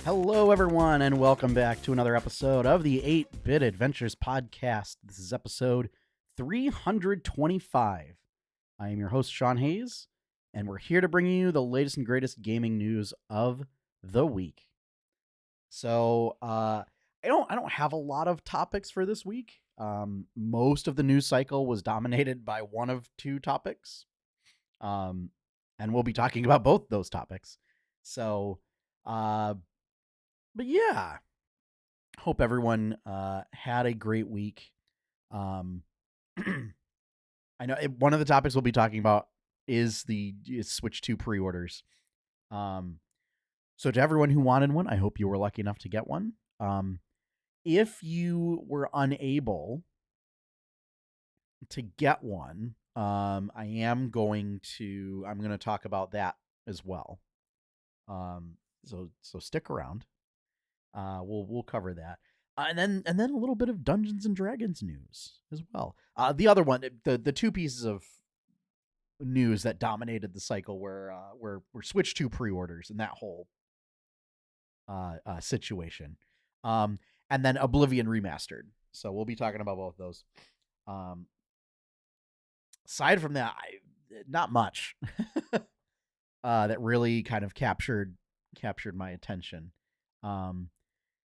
Hello, everyone, and welcome back to another episode of the 8-Bit Adventures Podcast. This is episode 325. I am your host, Sean Hayes, and we're here to bring you the latest and greatest gaming news of the week. So, I don't have a lot of topics for this week. Most of the news cycle was dominated by one of two topics, and we'll be talking about both those topics. So, but yeah, hope everyone had a great week. I know one of the topics we'll be talking about is Switch 2 pre-orders. So to everyone who wanted one, I hope you were lucky enough to get one. If you were unable to get one, I'm going to talk about that as well. So stick around. We'll cover that, and then a little bit of Dungeons and Dragons news as well. The other one, the two pieces of news that dominated the cycle were Switch 2 pre-orders and that whole situation, and then Oblivion Remastered. So we'll be talking about both those. Aside from that, not much that really kind of captured my attention.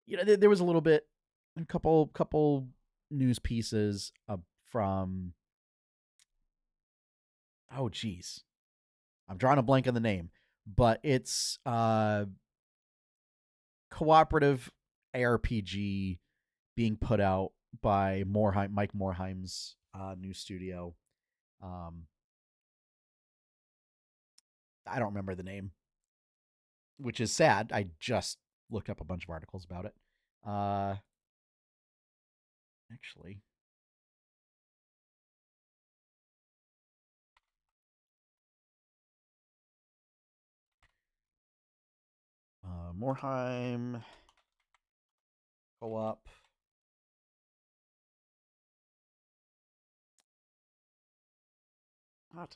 There was a couple news pieces from. Oh, geez, I'm drawing a blank on the name, but it's cooperative ARPG being put out by Mike Morhaim's new studio. I don't remember the name, which is sad. I just looked up a bunch of articles about it. Actually, Morhaim co-op. What?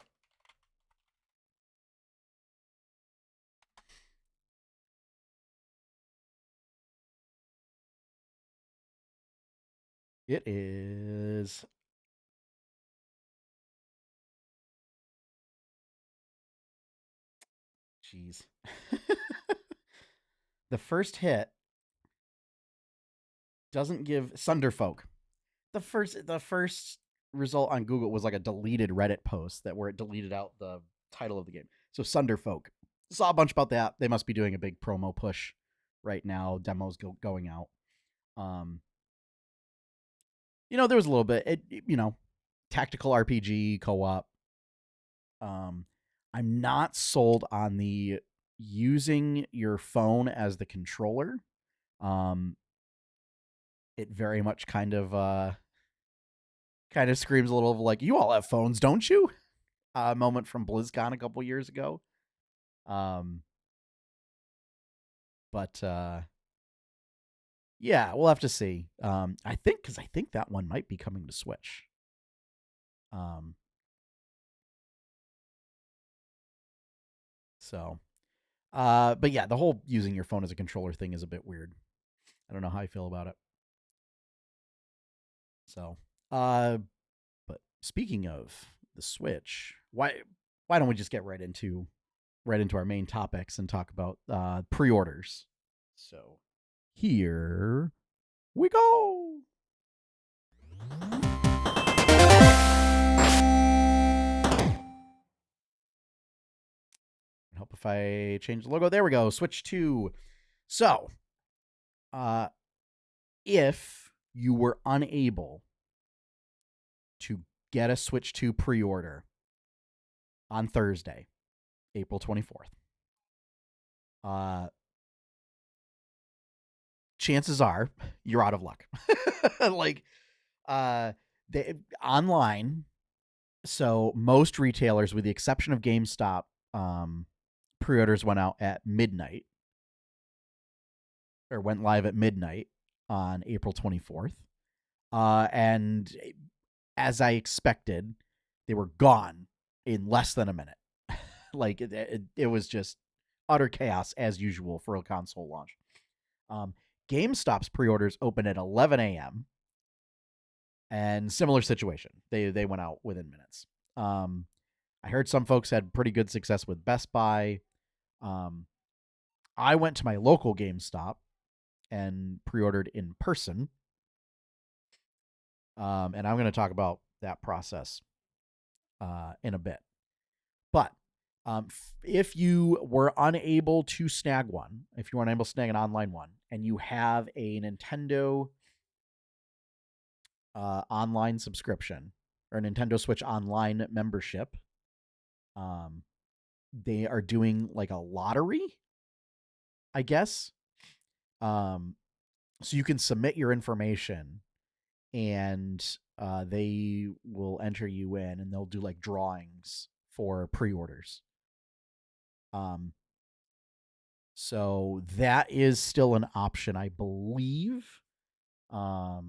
It is. Jeez. The first hit doesn't give Sunderfolk. The first result on Google was like a deleted Reddit post where it deleted out the title of the game. So Sunderfolk. Saw a bunch about that. They must be doing a big promo push right now. Demos going out. There was a little bit, tactical RPG co-op. I'm not sold on the using your phone as the controller. It very much kind of screams a little of like, you all have phones, don't you? A moment from BlizzCon a couple years ago. But yeah, we'll have to see. I think that one might be coming to Switch. But yeah, the whole using your phone as a controller thing is a bit weird. I don't know how I feel about it. So, but speaking of the Switch, why don't we just get right into our main topics and talk about pre-orders? So, here we go. Help if I change the logo. There we go. Switch 2. So, if you were unable to get a Switch 2 pre-order on Thursday, April 24th, chances are you're out of luck. Online, so most retailers, with the exception of GameStop, pre-orders went out at midnight, or went live at midnight on April 24th. And as I expected, they were gone in less than a minute. It was just utter chaos as usual for a console launch. Um, GameStop's pre-orders open at 11 a.m. and similar situation. They went out within minutes. I heard some folks had pretty good success with Best Buy. I went to my local GameStop and pre-ordered in person. And I'm going to talk about that process in a bit. But if you were unable to snag one, if you were unable to snag an online one, and you have a Nintendo online subscription or a Nintendo Switch Online membership, they are doing like a lottery, I guess. So you can submit your information, and they will enter you in, and they'll do like drawings for pre-orders. So that is still an option, I believe. But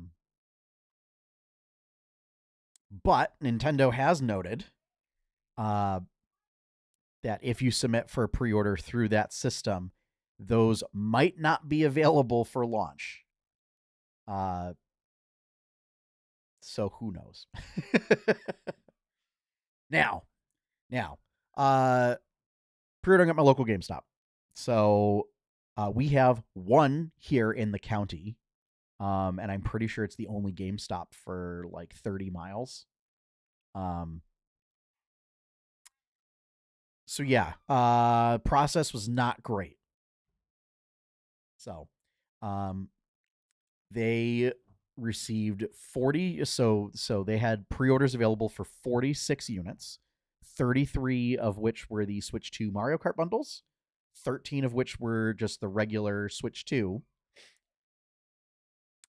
Nintendo has noted that if you submit for a pre-order through that system, those might not be available for launch. So who knows? Now, pre-ordering at my local GameStop. So we have one here in the county, and I'm pretty sure it's the only GameStop for like 30 miles. So yeah, process was not great. So, they received 40. So they had pre-orders available for 46 units, 33 of which were the Switch 2 Mario Kart bundles, 13 of which were just the regular Switch 2.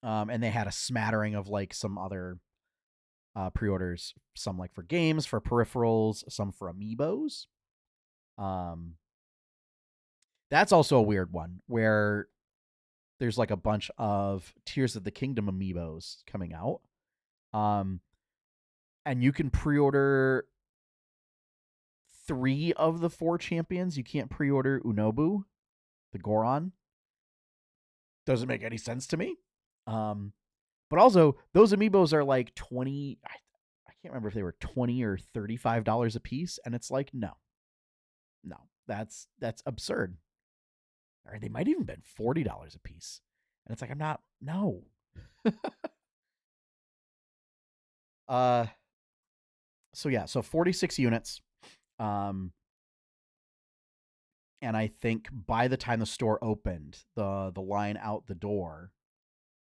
And they had a smattering of like some other pre-orders, some like for games, for peripherals, some for amiibos. That's also a weird one where there's like a bunch of Tears of the Kingdom amiibos coming out. And you can pre-order 3 of the 4 champions. You can't pre-order Unobu, the Goron. Doesn't make any sense to me. But also, those amiibos are like 20. I can't remember if they were $20 or $35 a piece, and it's like no, that's absurd. Or they might even been $40 a piece, and it's like I'm not. No. So yeah, so 46 units. And I think by the time the store opened, the line out the door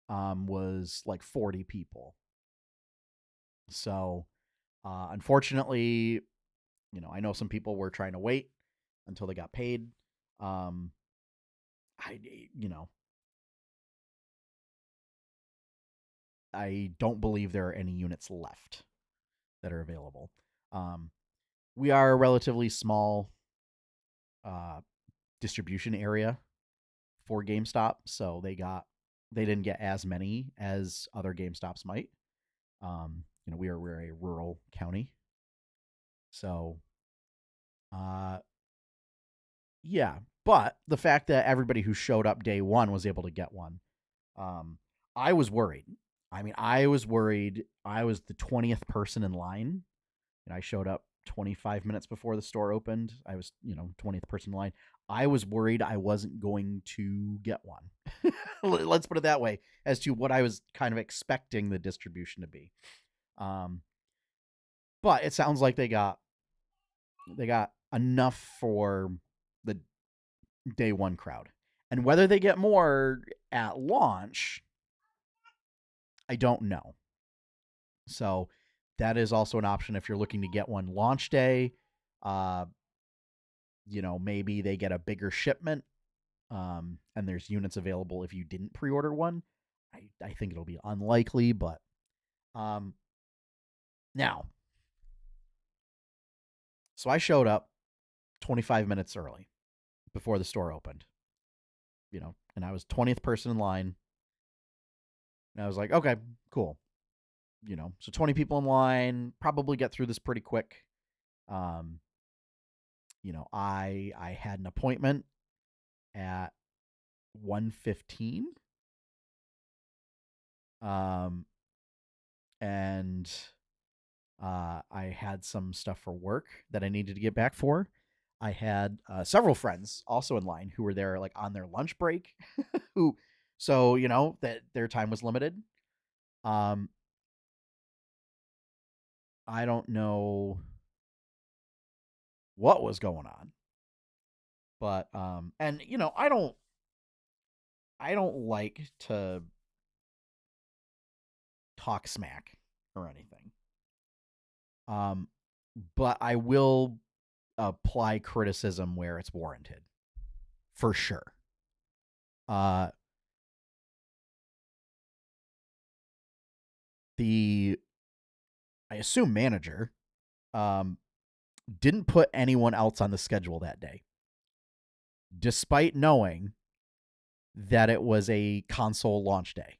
was like 40 people. So unfortunately, I know some people were trying to wait until they got paid. I don't believe there are any units left that are available. We are a relatively small distribution area for GameStop, so they didn't get as many as other GameStops might. We're a rural county, so yeah. But the fact that everybody who showed up day one was able to get one, I was worried. I mean, I was worried. I was the 20th person in line, and I showed up 25 minutes before the store opened. I was, 20th person in line. I was worried I wasn't going to get one. Let's put it that way, as to what I was kind of expecting the distribution to be. But it sounds like they got enough for the day one crowd. And whether they get more at launch, I don't know. So that is also an option if you're looking to get one launch day. Maybe they get a bigger shipment, and there's units available if you didn't pre-order one. I think it'll be unlikely, but now. So I showed up 25 minutes early before the store opened, and I was 20th person in line. And I was like, okay, cool. So 20 people in line, probably get through this pretty quick. I had an appointment at 1:15. And I had some stuff for work that I needed to get back for. I had several friends also in line who were there like on their lunch break, who, so that their time was limited. Um, I don't know what was going on, but and I don't like to talk smack or anything. Um, but I will apply criticism where it's warranted, for sure. Uh, the I assume manager um didn't put anyone else on the schedule that day, despite knowing that it was a console launch day.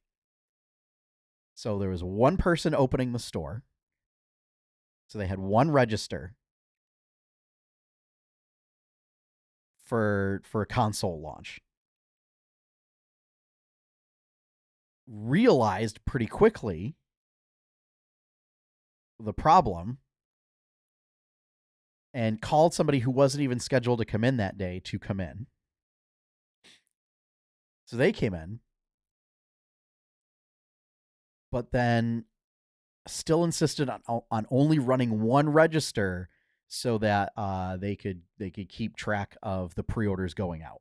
So there was one person opening the store. So they had one register for a console launch. Realized pretty quickly the problem and called somebody who wasn't even scheduled to come in that day to come in. So they came in, but then still insisted on only running one register so that they could keep track of the pre-orders going out,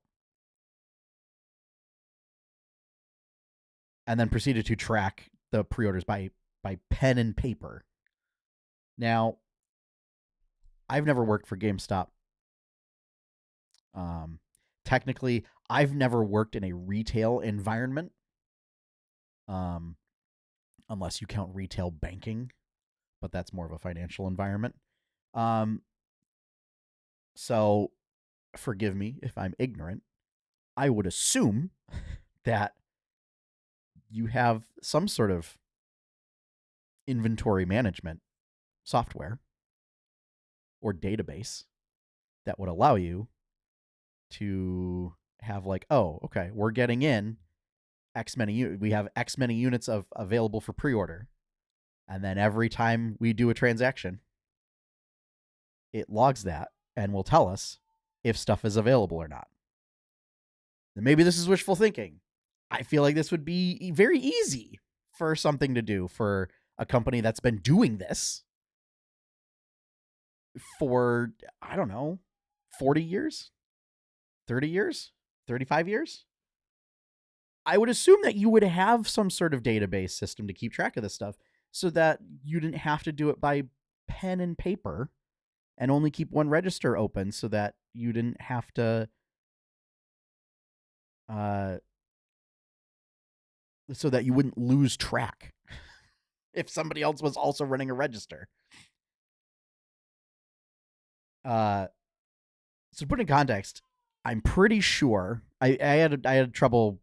and then proceeded to track the pre-orders by pen and paper. Now, I've never worked for GameStop. Technically, I've never worked in a retail environment, unless you count retail banking, but that's more of a financial environment. So forgive me if I'm ignorant. I would assume that you have some sort of inventory management software or database that would allow you to have like, oh, okay, we're getting in we have X many units of available for pre-order. And then every time we do a transaction, it logs that and will tell us if stuff is available or not. And maybe this is wishful thinking. I feel like this would be very easy for something to do for a company that's been doing this for, I don't know, 40 years, 30 years, 35 years. I would assume that you would have some sort of database system to keep track of this stuff so that you didn't have to do it by pen and paper and only keep one register open so that you didn't have to so that you wouldn't lose track if somebody else was also running a register. So to put in context, I'm pretty sure I had trouble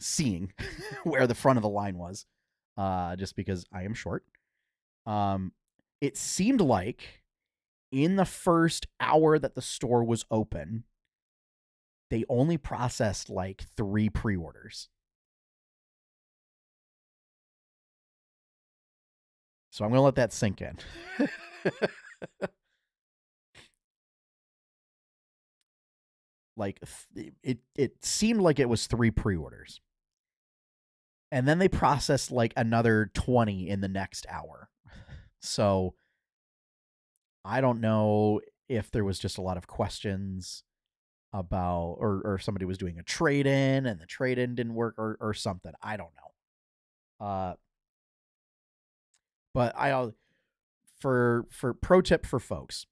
seeing where the front of the line was, just because I am short. It seemed like in the first hour that the store was open, they only processed like 3 pre-orders. So I'm going to let that sink in. Like it seemed like it was 3 pre-orders. And then they processed like another 20 in the next hour. So I don't know if there was just a lot of questions about or somebody was doing a trade-in and the trade-in didn't work or something. I don't know. But for pro tip for folks,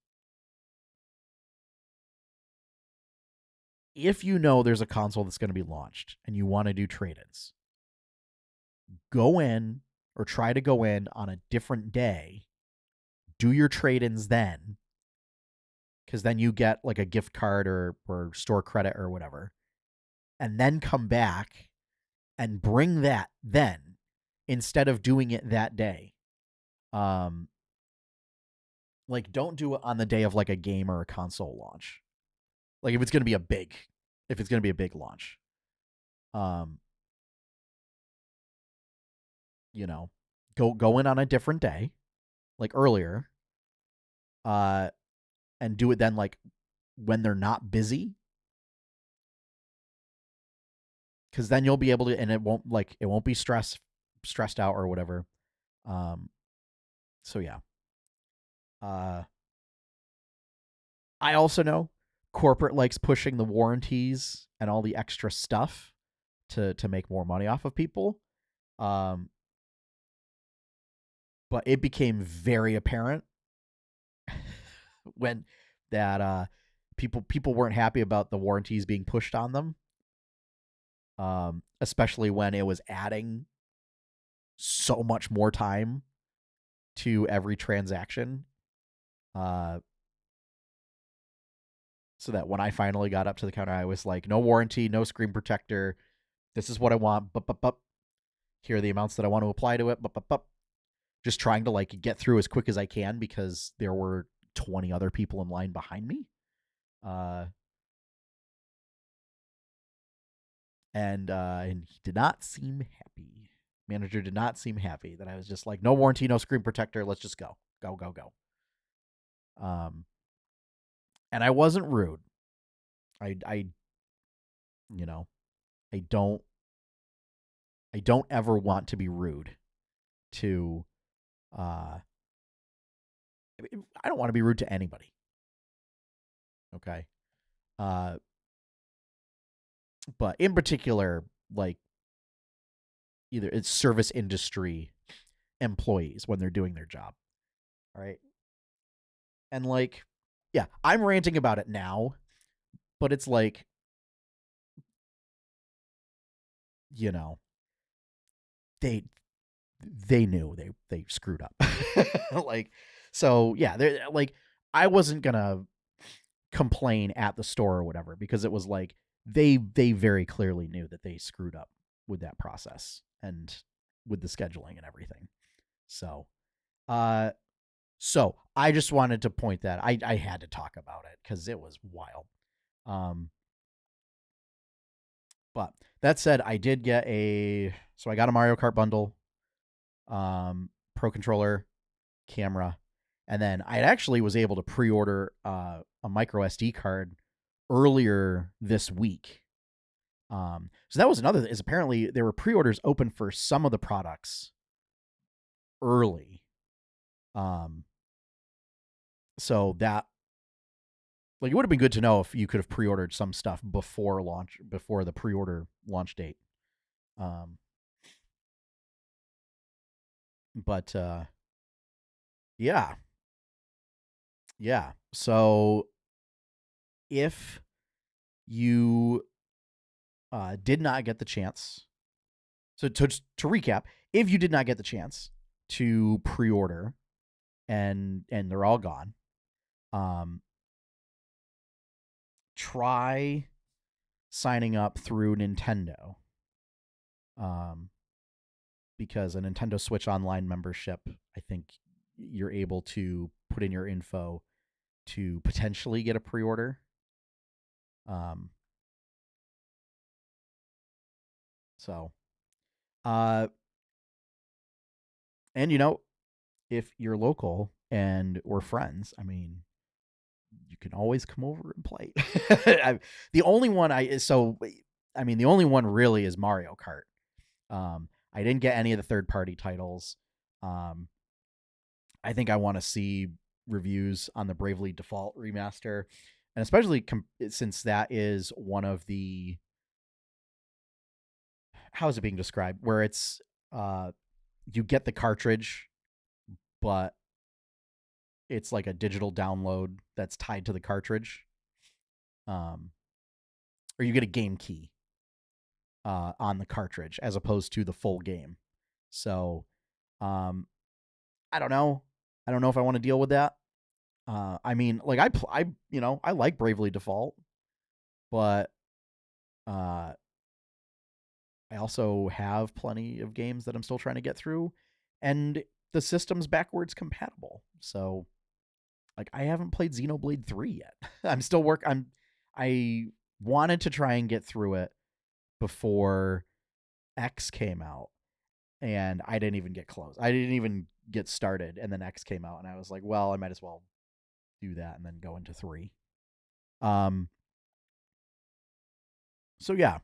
if you know there's a console that's going to be launched and you want to do trade-ins, go in or try to go in on a different day, do your trade-ins then, because then you get like a gift card or store credit or whatever, and then come back and bring that then instead of doing it that day. Like don't do it on the day of like a game or a console launch. Like if it's going to be a big if it's going to be a big launch. Um, you know, go in on a different day, like earlier, uh, and do it then like when they're not busy, because then you'll be able to, and it won't be stressed out or whatever. Um, so yeah. Uh, I also know corporate likes pushing the warranties and all the extra stuff to make more money off of people. Um, but it became very apparent when that people weren't happy about the warranties being pushed on them. Especially when it was adding so much more time to every transaction. Uh, so that when I finally got up to the counter, I was like, no warranty, no screen protector. This is what I want. Bup. Here are the amounts that I want to apply to it. Bup. Just trying to like get through as quick as I can because there were 20 other people in line behind me. And he did not seem happy. Manager did not seem happy that I was just like, no warranty, no screen protector. Let's just go. Go. Um, and I wasn't rude. I you know, I don't ever want to be rude to uh I don't want to be rude to anybody. Okay. Uh but in particular, like either it's service industry employees when they're doing their job. All right. And like, yeah, I'm ranting about it now, but it's like, you know, they knew they screwed up. Like, so yeah, they're like, I wasn't gonna complain at the store or whatever because it was like they very clearly knew that they screwed up with that process and with the scheduling and everything. So, uh, so I just wanted to point that I had to talk about it because it was wild. Um, but that said, I did get I got a Mario Kart bundle, Pro controller, camera, and then I actually was able to pre-order a micro SD card earlier this week. So that was another is apparently there were pre-orders open for some of the products early. So that like it would have been good to know if you could have pre-ordered some stuff before the pre-order launch date. Um, but yeah, yeah. So if you did not get the chance, so to recap, if you did not get the chance to pre-order and they're all gone, um, try signing up through Nintendo. Because a Nintendo Switch Online membership, I think you're able to put in your info to potentially get a pre-order. Um, so, uh, and if you're local and we're friends, I mean, you can always come over and play. The only one the only one really is Mario Kart. I didn't get any of the third-party titles. Um, I think I want to see reviews on the Bravely Default remaster, and especially since that is one of the how is it being described? Where it's you get the cartridge, but it's like a digital download that's tied to the cartridge, um, or you get a game key on the cartridge as opposed to the full game. So, um, I don't know. I don't know if I want to deal with that. I mean, like I like Bravely Default, but uh, I also have plenty of games that I'm still trying to get through, and the system's backwards compatible. So, like, I haven't played Xenoblade 3 yet. I'm still I wanted to try and get through it before X came out, and I didn't even get close. I didn't even get started, and then X came out, and I was like, well, I might as well do that and then go into 3. So yeah.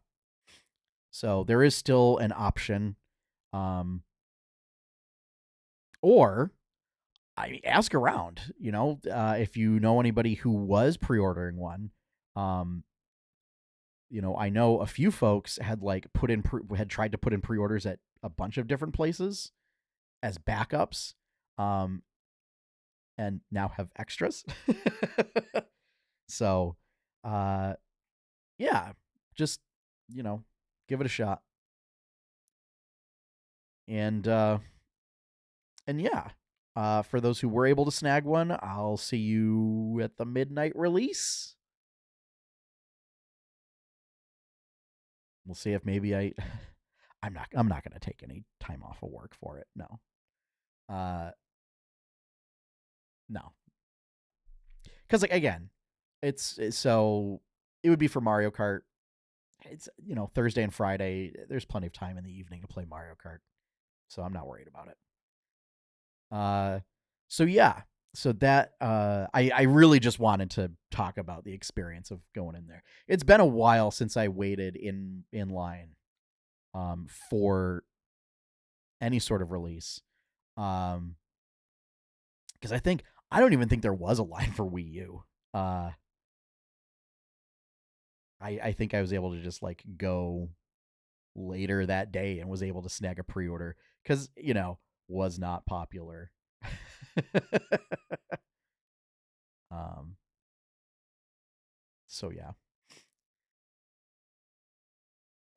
So there is still an option. Or I ask around, if you know anybody who was pre-ordering one. I know a few folks had had tried to put in pre-orders at a bunch of different places as backups, and now have extras. So, yeah, just give it a shot. And yeah, for those who were able to snag one, I'll see you at the midnight release. We'll see if maybe I'm not going to take any time off of work for it. No. No. Cuz again, it's so it would be for Mario Kart. It's Thursday and Friday. There's plenty of time in the evening to play Mario Kart. So I'm not worried about it. So yeah. So that I really just wanted to talk about the experience of going in there. It's been a while since I waited in line for any sort of release. Because I don't even think there was a line for Wii U. I think I was able to just go later that day and was able to snag a pre-order because was not popular. So yeah.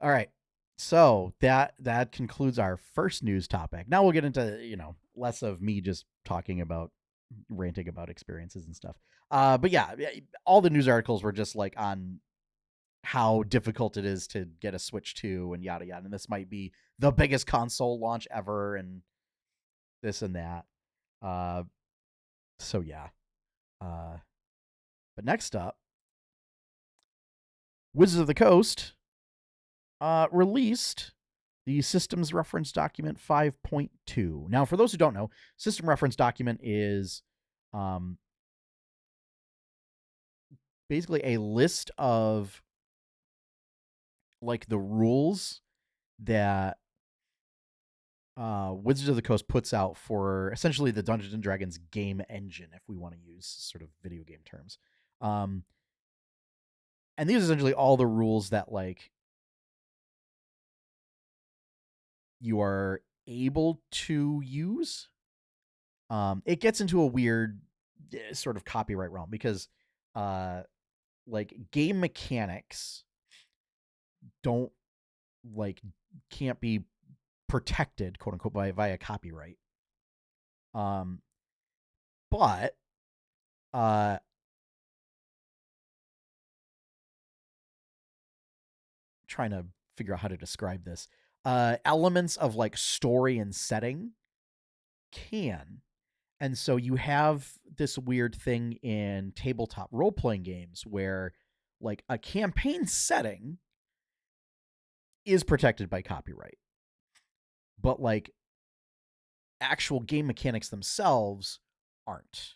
All right. So that concludes our first news topic. Now we'll get into less of me just talking about ranting about experiences and stuff. But yeah, all the news articles were just on how difficult it is to get a Switch 2 and yada yada. And this might be the biggest console launch ever and this and that. So yeah. But next up, Wizards of the Coast released the Systems Reference Document 5.2. Now, for those who don't know, System Reference Document is basically a list of the rules that Wizards of the Coast puts out for essentially the Dungeons and Dragons game engine, if we want to use sort of video game terms. And these are essentially all the rules that you are able to use. It gets into a weird sort of copyright realm because game mechanics don't can't be protected, quote unquote, via copyright. But trying to figure out how to describe this. Elements of story and setting can. And so you have this weird thing in tabletop role-playing games where a campaign setting is protected by copyright. But actual game mechanics themselves aren't.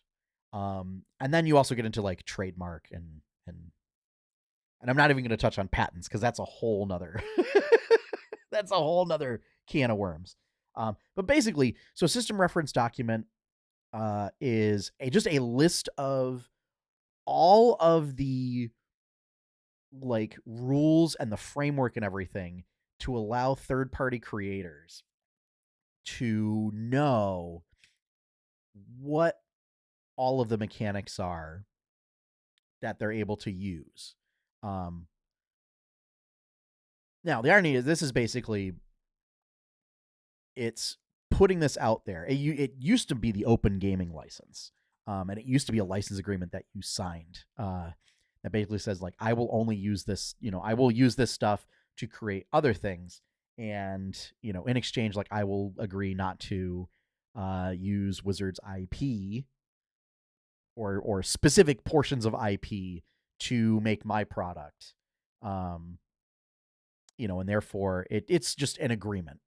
And then you also get into trademark and I'm not even going to touch on patents because that's a whole nother can of worms. But basically, so System Reference Document is just a list of all of the rules and the framework and everything to allow third-party creators to know what all of the mechanics are that they're able to use. Now, the irony is this is basically it's putting this out there. It used to be the Open Gaming License, and it used to be a license agreement that you signed that basically says I will only use this, I will use this stuff to create other things, and in exchange I will agree not to use Wizards IP or specific portions of IP to make my product. And therefore it's just an agreement,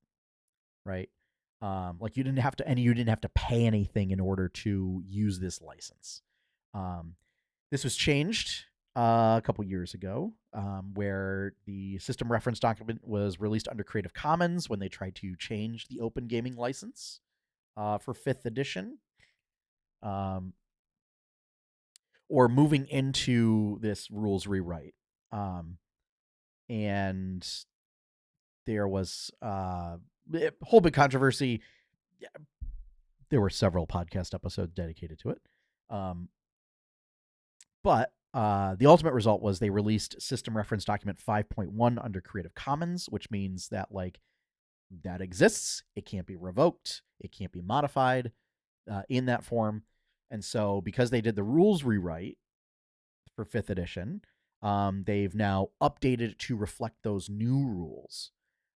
right? Like you didn't have to pay anything in order to use this license. This was changed a couple years ago, where the system reference document was released under Creative Commons when they tried to change the Open Gaming license for 5th edition. Or moving into this rules rewrite. And there was a whole big controversy. There were several podcast episodes dedicated to it. But the ultimate result was they released System Reference Document 5.1 under Creative Commons, which means that that exists. It can't be revoked. It can't be modified in that form. And so because they did the rules rewrite for 5th edition, they've now updated it to reflect those new rules.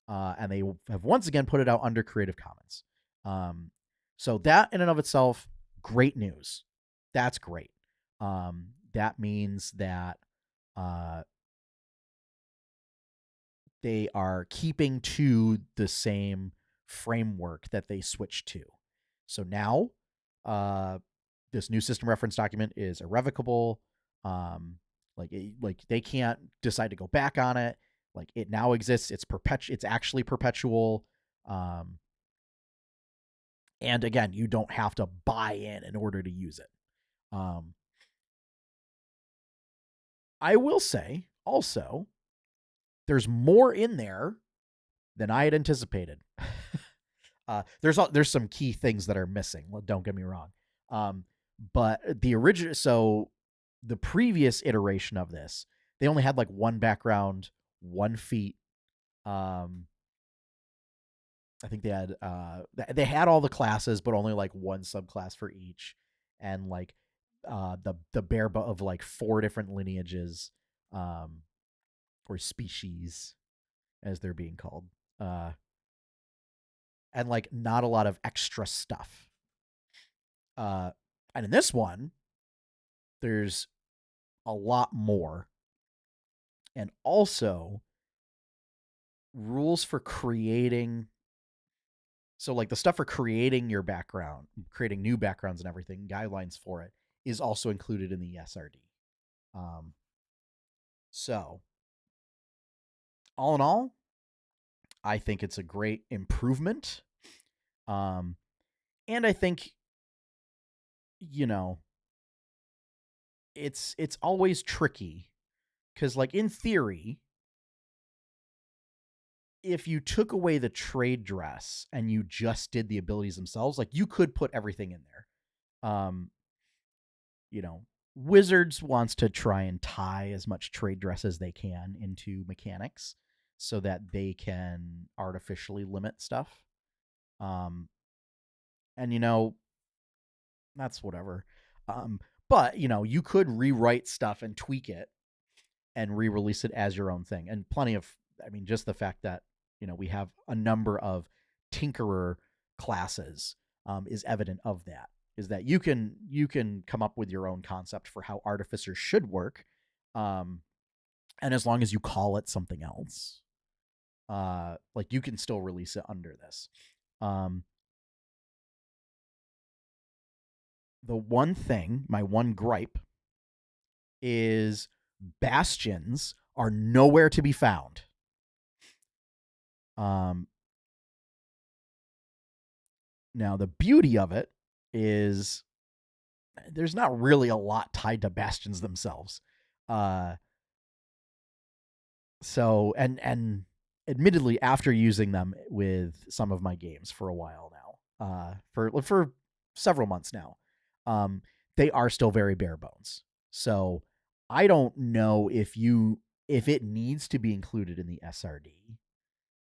And they have once again put it out under Creative Commons. So that in and of itself, great news. That's great. That means that they are keeping to the same framework that they switched to. So now this new system reference document is irrevocable. Like they can't decide to go back on it. Like it now exists. It's actually perpetual. And again, you don't have to buy in order to use it. I will say also, there's more in there than I had anticipated. There's some key things that are missing. Don't get me wrong. But the previous iteration of this, they only had like one background, 1 feat. I think they had all the classes, but only like one subclass for each, and like the bare of like 4 different lineages, or species, as they're being called, and like not a lot of extra stuff. And in this one, there's a lot more, and also rules for creating. So like the stuff for creating your background, creating new backgrounds and everything, guidelines for it is also included in the SRD. So all in all, I think it's a great improvement. And I think, it's always tricky because, like, in theory, if you took away the trade dress and you just did the abilities themselves, like, you could put everything in there. Wizards wants to try and tie as much trade dress as they can into mechanics so that they can artificially limit stuff. And that's whatever. But you could rewrite stuff and tweak it and re-release it as your own thing. And just the fact that we have a number of tinkerer classes is evident of that. Is that you can come up with your own concept for how artificers should work, and as long as you call it something else, like, you can still release it under this. The one thing, my one gripe, is bastions are nowhere to be found. Now the beauty of it is there's not really a lot tied to bastions themselves. So and admittedly, after using them with some of my games for a while now, for several months now, they are still very bare bones. So I don't know if it needs to be included in the SRD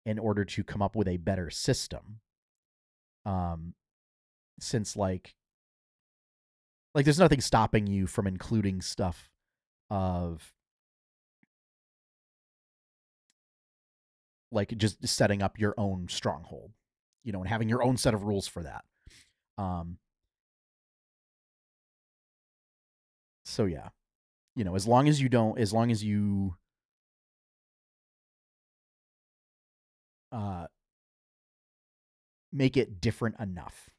in order to come up with a better system. Since like there's nothing stopping you from including stuff of like just setting up your own stronghold, and having your own set of rules for that. So yeah, as long as you make it different enough.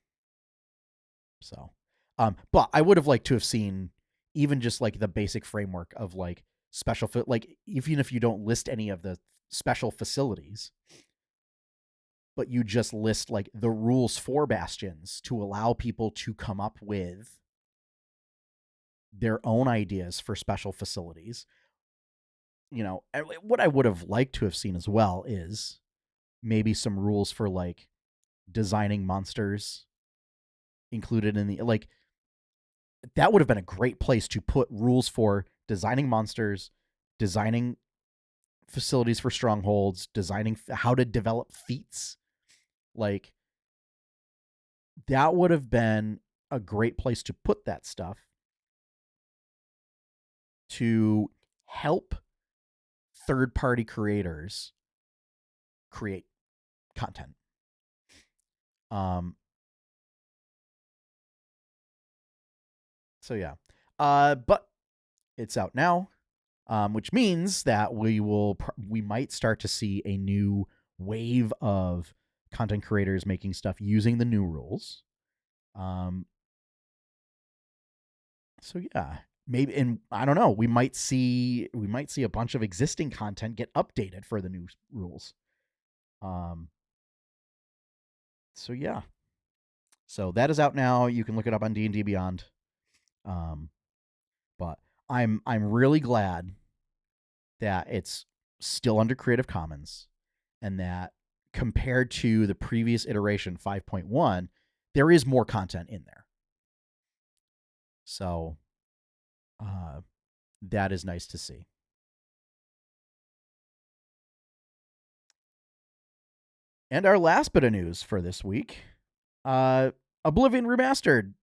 So, but I would have liked to have seen even just like the basic framework of like special, like even if you don't list any of the special facilities, but you just list like the rules for bastions to allow people to come up with their own ideas for special facilities. You know, what I would have liked to have seen as well is maybe some rules for like designing monsters included in the, like, that would have been a great place to put rules for designing monsters, designing facilities for strongholds, designing how to develop feats. Like, that would have been a great place to put that stuff to help third-party creators create content. So yeah. But it's out now, which means that we might start to see a new wave of content creators making stuff using the new rules. So yeah, maybe, and I don't know, we might see a bunch of existing content get updated for the new rules. So yeah. So that is out now. You can look it up on D&D Beyond. But I'm really glad that it's still under Creative Commons, and that compared to the previous iteration 5.1, there is more content in there. So that is nice to see. And our last bit of news for this week, Oblivion Remastered.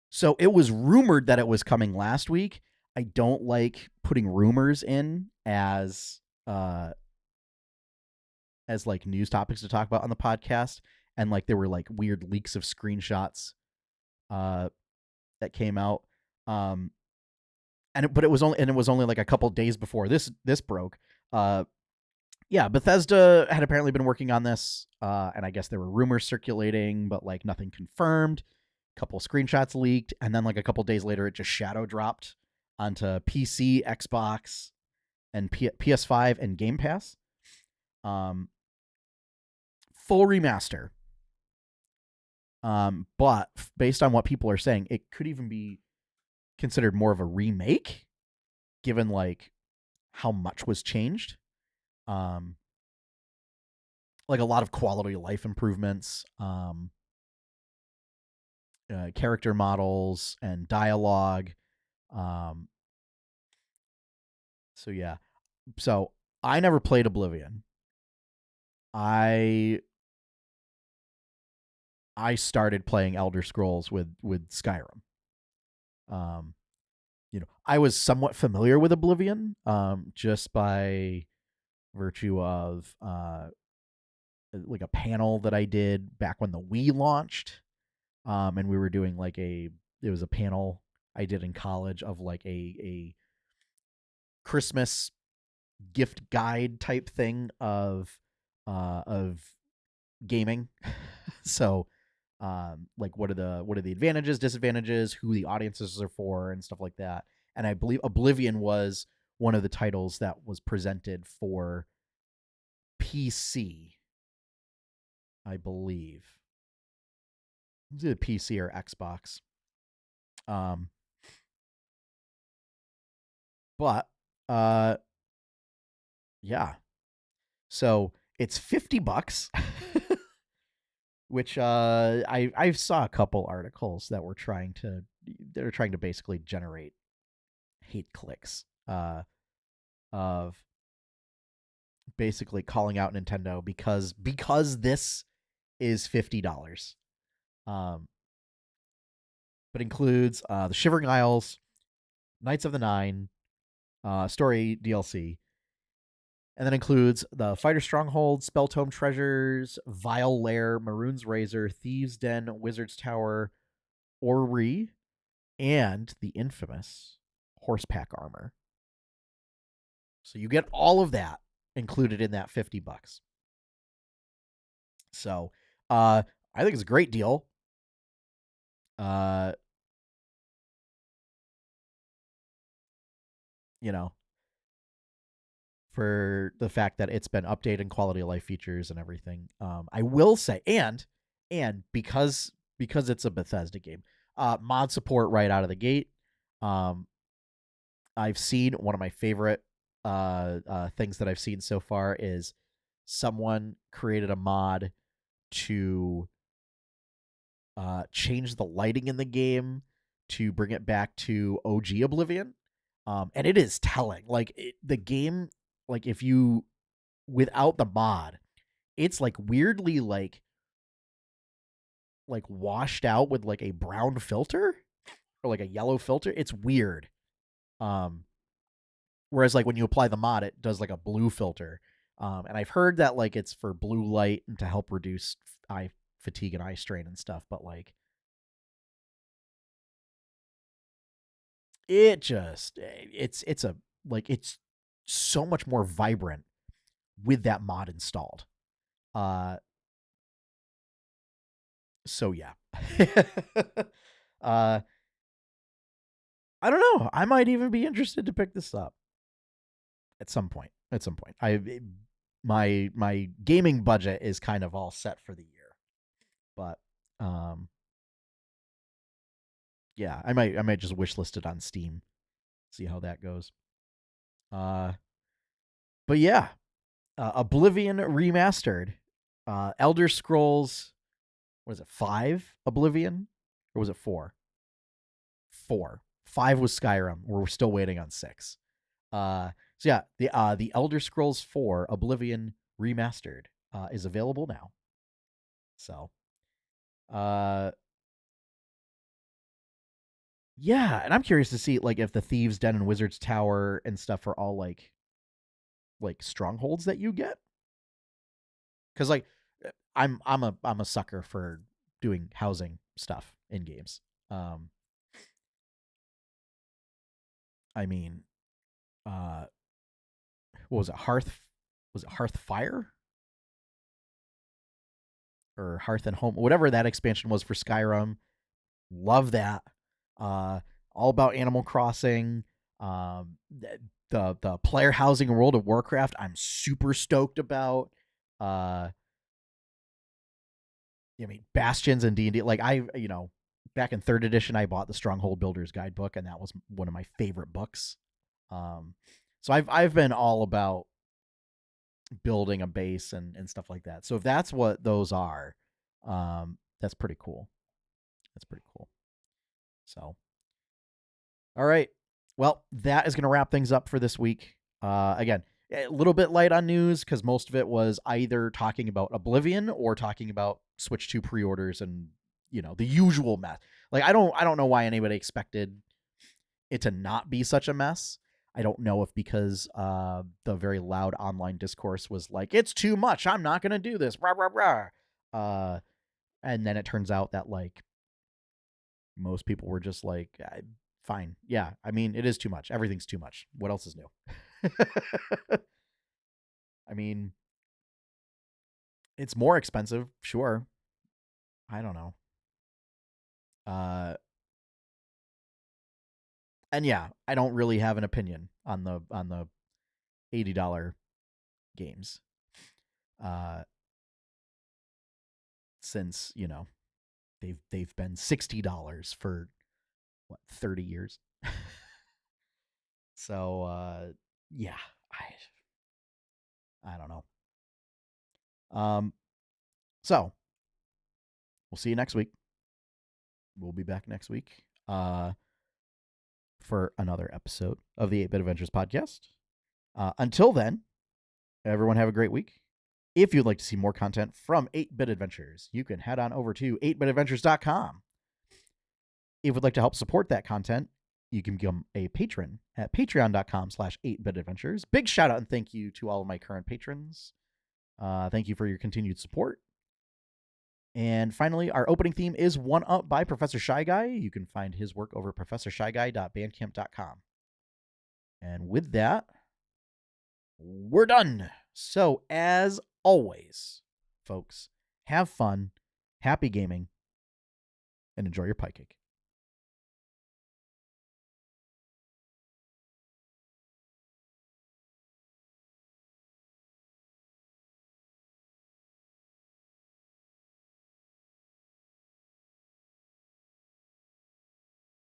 So it was rumored that it was coming last week. I don't like putting rumors in as like news topics to talk about on the podcast, and like there were like weird leaks of screenshots that came out. But it was only like a couple days before this broke. Yeah, Bethesda had apparently been working on this, and I guess there were rumors circulating, but like nothing confirmed. A couple screenshots leaked, and then like a couple days later, it just shadow dropped onto PC, Xbox, and PS5 and Game Pass. Full remaster. But based on what people are saying, it could even be considered more of a remake, given like how much was changed. Like a lot of quality of life improvements, character models and dialogue. So yeah. So I never played Oblivion. I started playing Elder Scrolls with Skyrim. You know, I was somewhat familiar with Oblivion, just by virtue of like a panel that I did back when the Wii launched, and we were doing like it was a panel I did in college of like a Christmas gift guide type thing of gaming. So like what are the advantages, disadvantages, who the audiences are for, and stuff like that. And I believe Oblivion was one of the titles that was presented for PC, I believe. It was either PC or Xbox. But yeah. So it's $50, which I saw a couple articles that were trying to basically generate hate clicks of basically calling out Nintendo because this is $50. But includes the Shivering Isles, Knights of the Nine, story DLC, and then includes the Fighter Stronghold, Spelltome Treasures, Vile Lair, Maroon's Razor, Thieves' Den, Wizard's Tower, Orrery, and the infamous Horsepack Armor. So you get all of that included in that $50. So I think it's a great deal. You know, for the fact that it's been updated quality of life features and everything. I will say, and because it's a Bethesda game, mod support right out of the gate. I've seen one of my favorite things that I've seen so far is someone created a mod to change the lighting in the game to bring it back to OG Oblivion. And it is telling. Like the game, like if you without the mod, it's like weirdly like washed out with like a brown filter or like a yellow filter. It's weird. Whereas like when you apply the mod, it does like a blue filter. And I've heard that like it's for blue light and to help reduce eye fatigue and eye strain and stuff, but like it's a like it's so much more vibrant with that mod installed. So yeah. I don't know. I might even be interested to pick this up at some point. My gaming budget is kind of all set for the year. But yeah, I might just wishlist it on Steam. See how that goes. But yeah. Oblivion Remastered. Elder Scrolls, what is it, 5 Oblivion? Or was it 4? 4. 5 was Skyrim. We're still waiting on 6. So yeah, the Elder Scrolls 4 Oblivion Remastered is available now. So yeah, and I'm curious to see like if the Thieves' Den and Wizard's Tower and stuff are all like strongholds that you get. Cuz like I'm a sucker for doing housing stuff in games. I mean, what was it? Was it Hearthfire? Or Hearth and Home, whatever that expansion was for Skyrim. Love that. All about Animal Crossing. The player housing in World of Warcraft, I'm super stoked about. I mean, Bastions and D&D. Like back in 3rd edition, I bought the Stronghold Builder's Guidebook, and that was one of my favorite books. So I've been all about building a base and stuff like that. So if that's what those are, that's pretty cool. So, all right. Well, that is going to wrap things up for this week. Again, a little bit light on news because most of it was either talking about Oblivion or talking about Switch 2 pre-orders and the usual mess. Like I don't know why anybody expected it to not be such a mess. I don't know if because the very loud online discourse was like, it's too much, I'm not going to do this, rah, rah, rah. And then it turns out that like most people were just like, fine. Yeah, I mean, it is too much. Everything's too much. What else is new? I mean, it's more expensive, sure. I don't know. And yeah, I don't really have an opinion on the $80 games. Since, they've been $60 for what, 30 years. So yeah, I don't know. So we'll see you next week. We'll be back next week for another episode of the 8-Bit Adventures podcast. Until then, everyone have a great week. If you'd like to see more content from 8-Bit Adventures, you can head on over to 8bitadventures.com. If you'd like to help support that content, you can become a patron at patreon.com/8bitadventures. Big shout out and thank you to all of my current patrons. Thank you for your continued support. And finally, our opening theme is One Up by Professor Shy Guy. You can find his work over professorshyguy.bandcamp.com. And with that, we're done. So, as always, folks, have fun, happy gaming, and enjoy your pie cake.